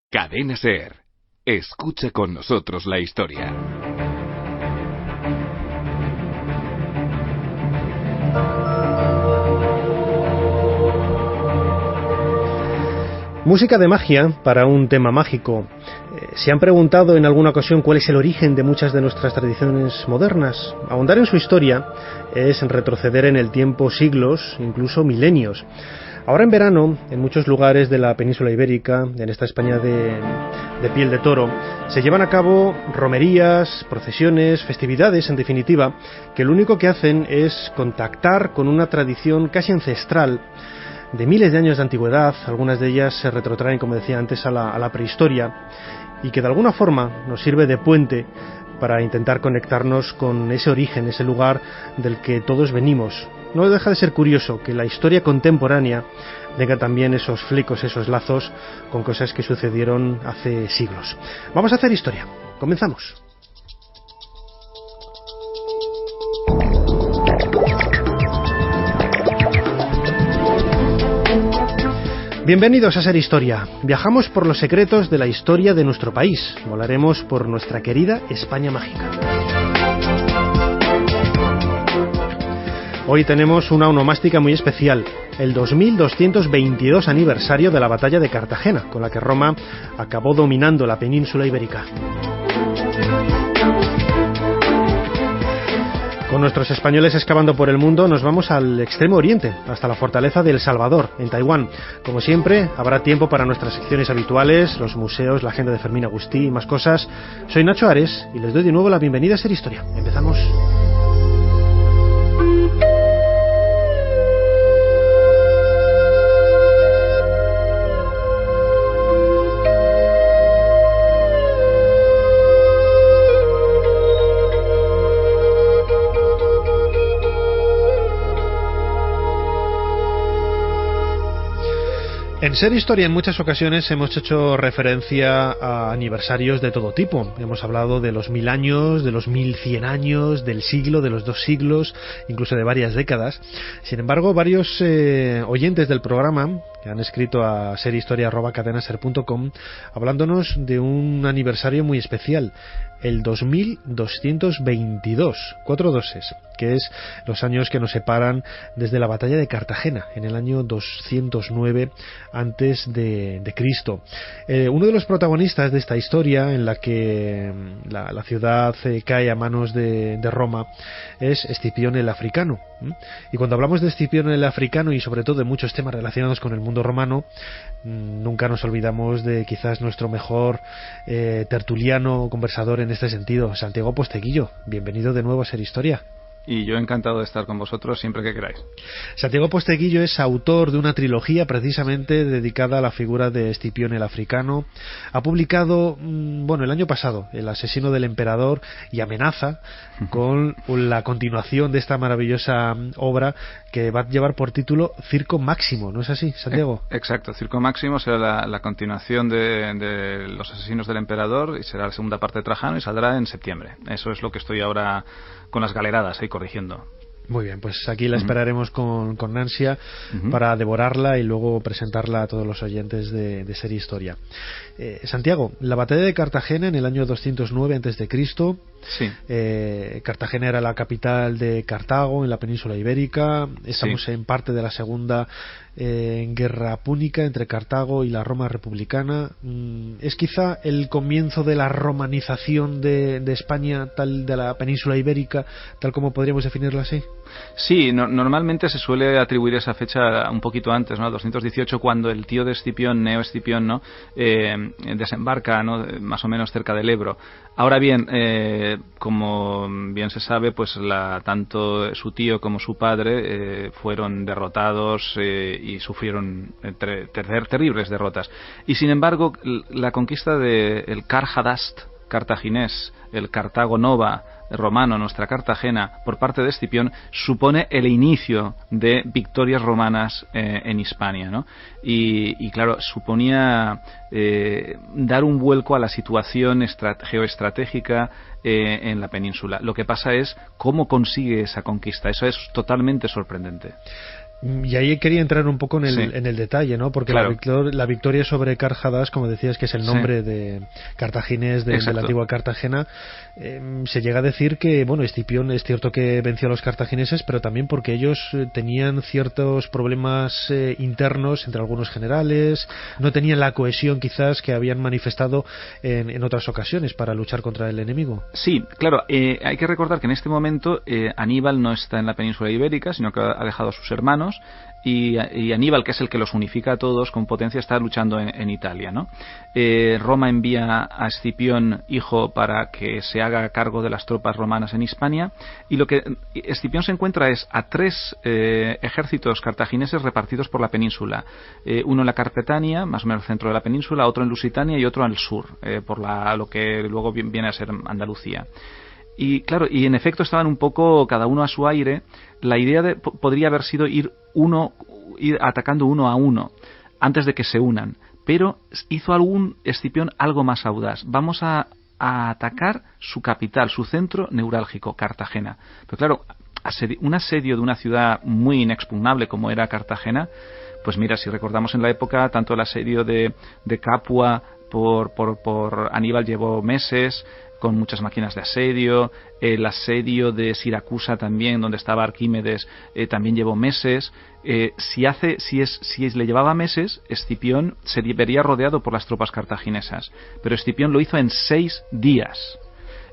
Cadena SER. Escucha con nosotros la historia. Música de magia para un tema mágico. ¿Se han preguntado en alguna ocasión cuál es el origen de muchas de nuestras tradiciones modernas? Ahondar en su historia es retroceder en el tiempo siglos, incluso milenios. Ahora en verano, en muchos lugares de la península ibérica, en esta España de piel de toro, se llevan a cabo romerías, procesiones, festividades, en definitiva, que lo único que hacen es contactar con una tradición casi ancestral, de miles de años de antigüedad. Algunas de ellas se retrotraen, como decía antes, a la prehistoria, y que de alguna forma nos sirve de puente para intentar conectarnos con ese origen, ese lugar del que todos venimos. No deja de ser curioso que la historia contemporánea tenga también esos flecos, esos lazos con cosas que sucedieron hace siglos. Vamos a hacer historia. Comenzamos. Bienvenidos a Ser Historia. Viajamos por los secretos de la historia de nuestro país. Volaremos por nuestra querida España mágica. Hoy tenemos una onomástica muy especial, el 2222 aniversario de la batalla de Cartagena, con la que Roma acabó dominando la península ibérica. Con nuestros españoles excavando por el mundo, nos vamos al extremo oriente, hasta la fortaleza de El Salvador, en Taiwán. Como siempre, habrá tiempo para nuestras secciones habituales, los museos, la agenda de Fermín Agustí y más cosas. Soy Nacho Ares y les doy de nuevo la bienvenida a Ser Historia. Empezamos. En Ser Historia en muchas ocasiones hemos hecho referencia a aniversarios de todo tipo. Hemos hablado de los 1000 años, de los 1100 años, del siglo, de los 2 siglos, incluso de varias décadas. Sin embargo, varios oyentes del programa que han escrito a serhistoria@cadenaser.com hablándonos de un aniversario muy especial, el 2222, 4 doses, que es los años que nos separan desde la batalla de Cartagena en el año 209 antes de Cristo. Uno de los protagonistas de esta historia, en la que la ciudad cae a manos de Roma, es Escipión el Africano. Y cuando hablamos de Escipión el Africano y sobre todo de muchos temas relacionados con el mundo romano, nunca nos olvidamos de quizás nuestro mejor tertuliano, conversador en este sentido, Santiago Posteguillo. Bienvenido de nuevo a Ser Historia. Y yo encantado de estar con vosotros siempre que queráis. Santiago Posteguillo es autor de una trilogía precisamente dedicada a la figura de Escipión el Africano. Ha publicado, el año pasado, El asesino del emperador y Amenaza, con la continuación de esta maravillosa obra que va a llevar por título Circo Máximo, ¿no es así, Santiago? Exacto, Circo Máximo será la continuación de Los asesinos del emperador y será la segunda parte de Trajano y saldrá en septiembre. Eso es lo que estoy ahora con las galeradas ahí corrigiendo. Muy bien, pues aquí la esperaremos con ansia para devorarla y luego presentarla a todos los oyentes de Ser Historia. Santiago, la batalla de Cartagena en el año 209 a.C. Sí. Cartagena era la capital de Cartago en la península ibérica. Estamos en parte de la segunda guerra púnica entre Cartago y la Roma republicana. ¿Es quizá el comienzo de la romanización de España, de la península ibérica, tal como podríamos definirla así? Sí, normalmente se suele atribuir esa fecha un poquito antes, ¿no? 218, cuando el tío de Escipión, Neo Escipión, ¿no? Desembarca, ¿no? Más o menos cerca del Ebro. Ahora bien, como bien se sabe, pues tanto su tío como su padre fueron derrotados y sufrieron terribles derrotas. Y sin embargo, la conquista del Carhadast cartaginés, el Cartago Nova romano, nuestra Cartagena, por parte de Escipión, supone el inicio de victorias romanas en Hispania, ¿no? Y claro, suponía dar un vuelco a la situación geoestratégica en la península. Lo que pasa es cómo consigue esa conquista. Eso es totalmente sorprendente. Y ahí quería entrar un poco en el detalle, ¿no? Porque claro, la victoria sobre Karl-Hadash, como decías, que es el nombre de cartaginés de la antigua Cartagena, se llega a decir que, bueno, Escipión es cierto que venció a los cartagineses, pero también porque ellos tenían ciertos problemas internos entre algunos generales, no tenían la cohesión quizás que habían manifestado en otras ocasiones para luchar contra el enemigo. Sí, claro, hay que recordar que en este momento Aníbal no está en la península ibérica, sino que ha dejado a sus hermanos, y Aníbal, que es el que los unifica a todos con potencia, está luchando en Italia, ¿no? Roma envía a Escipión, hijo, para que se haga cargo de las tropas romanas en Hispania, y lo que Escipión se encuentra es a 3 ejércitos cartagineses repartidos por la península, uno en la Carpetania, más o menos el centro de la península, otro en Lusitania y otro al sur, por lo que luego viene a ser Andalucía. Y claro, y en efecto estaban un poco cada uno a su aire. La idea podría haber sido ir atacando uno a uno antes de que se unan, pero hizo Escipión algo más audaz. Vamos a atacar su capital, su centro neurálgico, Cartagena. Pero claro, un asedio de una ciudad muy inexpugnable como era Cartagena, pues mira, si recordamos en la época, tanto el asedio de Capua por Aníbal llevó meses, con muchas máquinas de asedio, el asedio de Siracusa también, donde estaba Arquímedes, también llevó meses. Si le llevaba meses, Escipión se vería rodeado por las tropas cartaginesas, pero Escipión lo hizo en 6 días.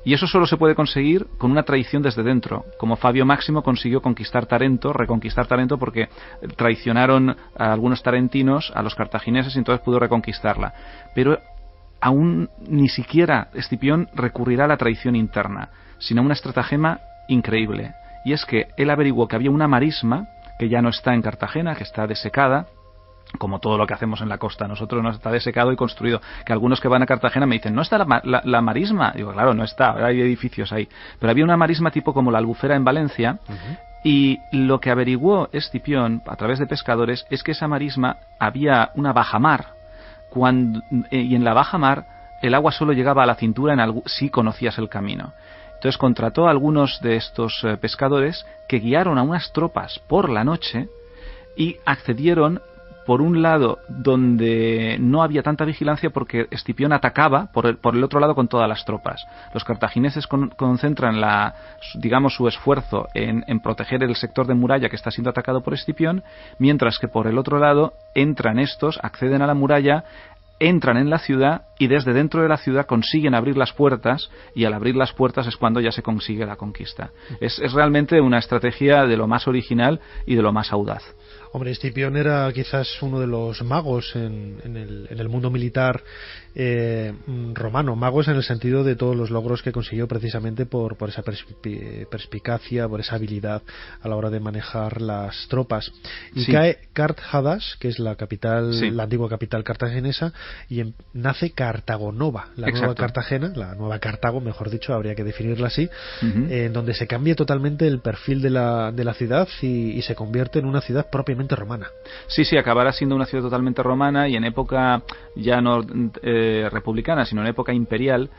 Y eso solo se puede conseguir con una traición desde dentro, como Fabio Máximo consiguió reconquistar Tarento, porque traicionaron a algunos tarentinos, a los cartagineses, y entonces pudo reconquistarla. Pero aún ni siquiera Escipión recurrirá a la traición interna, sino a una estratagema increíble. Y es que él averiguó que había una marisma que ya no está en Cartagena, que está desecada, como todo lo que hacemos en la costa. Nosotros no está desecado y construido. Que algunos que van a Cartagena me dicen, ¿no está la marisma? Digo, claro, no está, ahora hay edificios ahí. Pero había una marisma tipo como la Albufera en Valencia. Y lo que averiguó Escipión a través de pescadores es que esa marisma había una bajamar, y en la bajamar el agua solo llegaba a la cintura si conocías el camino. Entonces contrató a algunos de estos pescadores que guiaron a unas tropas por la noche y accedieron por un lado donde no había tanta vigilancia, porque Escipión atacaba por el otro lado con todas las tropas. Los cartagineses concentran su esfuerzo en proteger el sector de muralla que está siendo atacado por Escipión, mientras que por el otro lado entran estos, acceden a la muralla, entran en la ciudad y desde dentro de la ciudad consiguen abrir las puertas, y al abrir las puertas es cuando ya se consigue la conquista. Es realmente una estrategia de lo más original y de lo más audaz. Hombre, Escipión era quizás uno de los magos en el mundo militar romano, magos en el sentido de todos los logros que consiguió precisamente por esa perspicacia, por esa habilidad a la hora de manejar las tropas. Y cae Carthadash, que es la capital, la antigua capital cartaginesa, y nace Cartagonova, la nueva Cartagena, la nueva Cartago, mejor dicho, habría que definirla así, en donde se cambia totalmente el perfil de la ciudad y se convierte en una ciudad propiamente romana. Sí, acabará siendo una ciudad totalmente romana, y en época ya no republicana, sino en época imperial,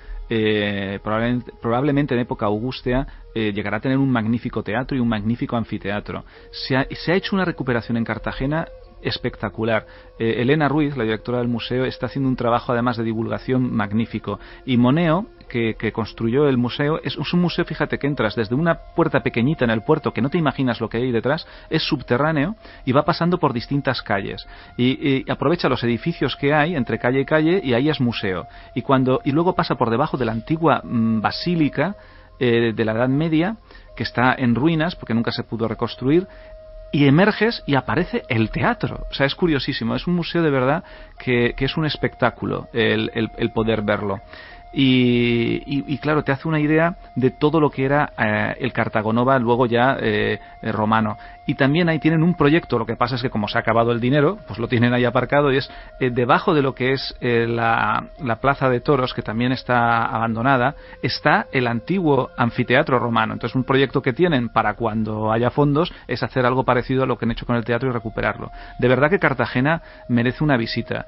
probablemente en época augustea, llegará a tener un magnífico teatro y un magnífico anfiteatro. Se ha hecho una recuperación en Cartagena espectacular. Elena Ruiz, la directora del museo, está haciendo un trabajo además de divulgación magnífico, y Moneo, que construyó el museo, es un museo, fíjate, que entras desde una puerta pequeñita en el puerto, que no te imaginas lo que hay detrás, es subterráneo y va pasando por distintas calles, y aprovecha los edificios que hay entre calle y calle, y ahí es museo, y luego pasa por debajo de la antigua basílica de la Edad Media, que está en ruinas porque nunca se pudo reconstruir, y emerges y aparece el teatro. O sea, es curiosísimo, es un museo de verdad que es un espectáculo el poder verlo. Y claro, te hace una idea de todo lo que era el Cartagonova luego ya romano. Y también ahí tienen un proyecto, lo que pasa es que como se ha acabado el dinero, pues lo tienen ahí aparcado, y es debajo de lo que es la plaza de toros, que también está abandonada, está el antiguo anfiteatro romano. Entonces un proyecto que tienen para cuando haya fondos es hacer algo parecido a lo que han hecho con el teatro y recuperarlo. De verdad que Cartagena merece una visita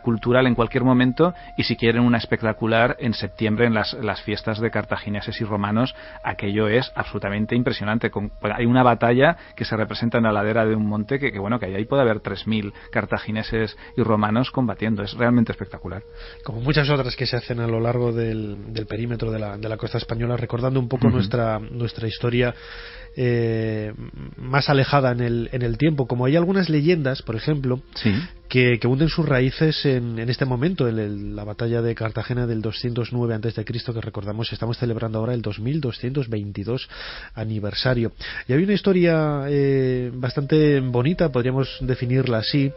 cultural en cualquier momento, y si quieren una espectacular espectacular en septiembre en las fiestas de cartagineses y romanos. Aquello es absolutamente impresionante. Hay una batalla que se representa en la ladera de un monte que ahí puede haber 3.000 cartagineses y romanos combatiendo. Es realmente espectacular. Como muchas otras que se hacen a lo largo del perímetro de la costa española, recordando un poco nuestra historia más alejada en el tiempo. Como hay algunas leyendas, por ejemplo, sí, que hunden sus raíces en este momento, en la batalla de Cartagena del 209 a.C., que recordamos estamos celebrando ahora el 2222 aniversario. Y hay una historia bastante bonita, podríamos definirla así,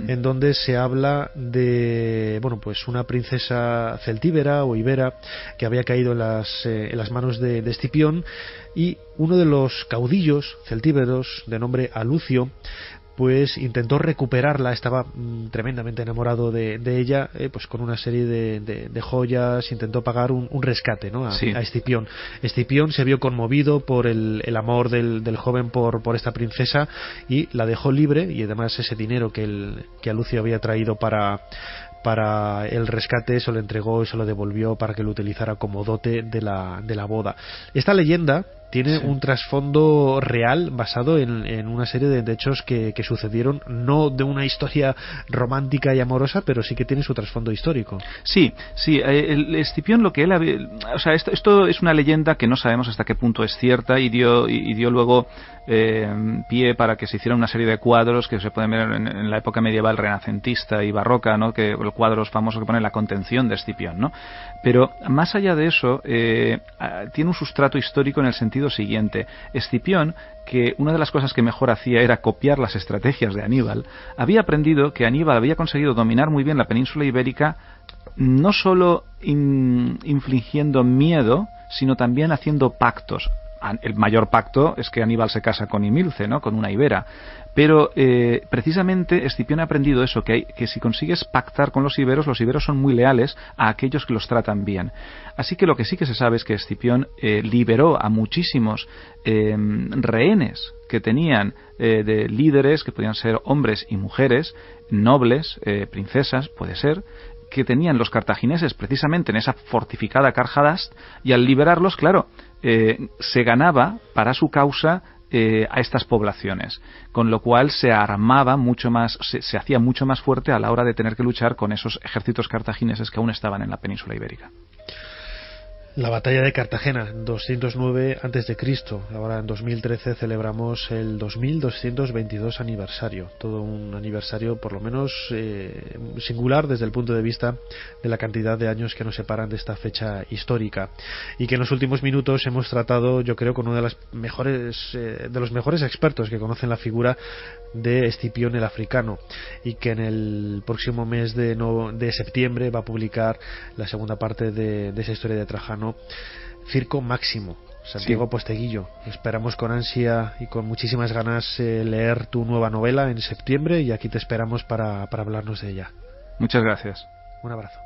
en donde se habla de una princesa celtíbera o ibera que había caído en las manos de Escipión, y uno de los caudillos celtíberos de nombre Alucio pues intentó recuperarla. Estaba tremendamente enamorado de ella, pues con una serie de joyas intentó pagar un rescate, ¿no? a Escipión. Escipión se vio conmovido por el amor del joven por esta princesa y la dejó libre, y además ese dinero que Alucio había traído para el rescate se lo entregó y se lo devolvió para que lo utilizara como dote de la boda. Esta leyenda tiene un trasfondo real basado en una serie de hechos que sucedieron, no de una historia romántica y amorosa, pero sí que tiene su trasfondo histórico. Sí, el Escipión, lo que él había, esto es una leyenda que no sabemos hasta qué punto es cierta, y dio luego pie para que se hiciera una serie de cuadros que se pueden ver en la época medieval renacentista y barroca, ¿no? Que el cuadro famoso que pone la contención de Escipión, ¿no? Pero más allá de eso, tiene un sustrato histórico en el sentido siguiente. Escipión, que una de las cosas que mejor hacía era copiar las estrategias de Aníbal, había aprendido que Aníbal había conseguido dominar muy bien la península ibérica, no solo infligiendo miedo, sino también haciendo pactos. El mayor pacto es que Aníbal se casa con Imilce, ¿no? Con una ibera. Pero precisamente Escipión ha aprendido eso, que si consigues pactar con los iberos son muy leales a aquellos que los tratan bien. Así que lo que sí que se sabe es que Escipión liberó a muchísimos rehenes que tenían de líderes, que podían ser hombres y mujeres, nobles, princesas, puede ser, que tenían los cartagineses precisamente en esa fortificada Carjadast, y al liberarlos, claro, se ganaba para su causa a estas poblaciones, con lo cual se armaba mucho más, se hacía mucho más fuerte a la hora de tener que luchar con esos ejércitos cartagineses que aún estaban en la península ibérica. La batalla de Cartagena, 209 a.C. Ahora en 2013 celebramos el 2222 aniversario. Todo un aniversario por lo menos singular desde el punto de vista de la cantidad de años que nos separan de esta fecha histórica, y que en los últimos minutos hemos tratado, yo creo, con uno de los mejores expertos que conocen la figura de Escipión el Africano, y que en el próximo mes de septiembre va a publicar la segunda parte de esa historia de Trajano, Circo Máximo. Santiago Posteguillo, esperamos con ansia y con muchísimas ganas leer tu nueva novela en septiembre, y aquí te esperamos para hablarnos de ella. Muchas gracias. Un abrazo.